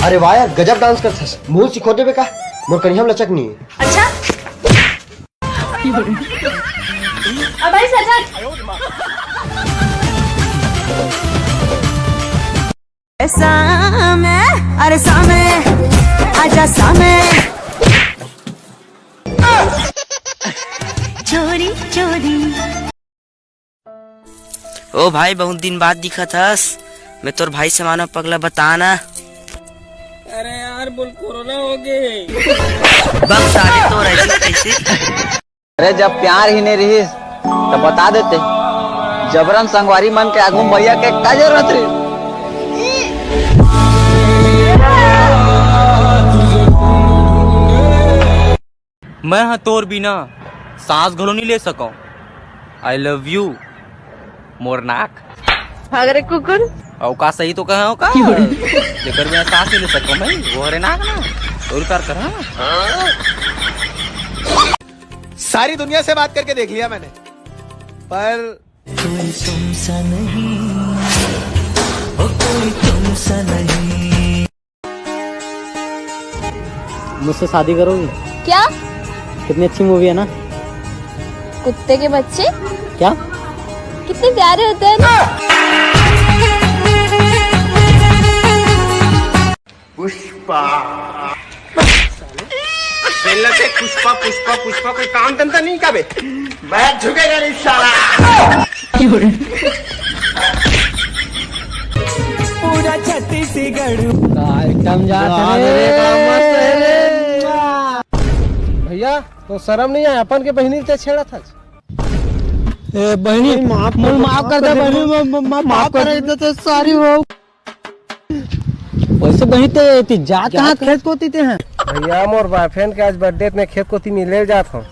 अरे वाह यार, गजब डांस करथस। मूल सिखो देबे का? मोर कनिया में लचक नहीं। अच्छा अब भाई सजा। सामे अरे सामे आजा सामे चोरी चोरी। ओ भाई, बहुत दिन बाद दिखा थस। मैं तोर भाई से मानो पगला बताना। अरे यार बोल, कोरोना हो गए। बक साले तो ऐसे कैसे? अरे जब प्यार ही नहीं रही तो बता देते। जबरन संगवारी मन के आगू भैया के का जरूरत रही। मैं हाँ तोर बिना सांस घलो नहीं ले सको। आई लव यू मोर नाक। अरे कुकुर और का सही तो कहा का जेकर बिना सांस नहीं ले सको मैं, वो हरे नाक ना और प्यार कर। सारी दुनिया से बात करके देख लिया मैंने, पर कोई तुमसा नहीं, ओ कोई तुमसा नहीं। मुझसे शादी करोगी? क्या? कितनी अच्छी मूवी है ना। कुत्ते के बच्चे क्या कितने प्यारे होते हैं ना। पुष्पा से पुष्पा पुष्पा पुष्पा कोई काम धंधा नहीं का बे। मैं झुकेगा नहीं साला। पूरा छत्तीसगढ़ आइटम भैया तो शर्म नहीं है, अपन के बहनी से छेड़ा था। बहनी माफ कर दे बहनी, माफ कर इतना तो सारी हो। वैसे बहनी ते जा कहाँ खेत को तीते हैं? भैया मोर बॉयफ्रेंड के आज बर्थडे में खेत को तीन ले जाता हूँ।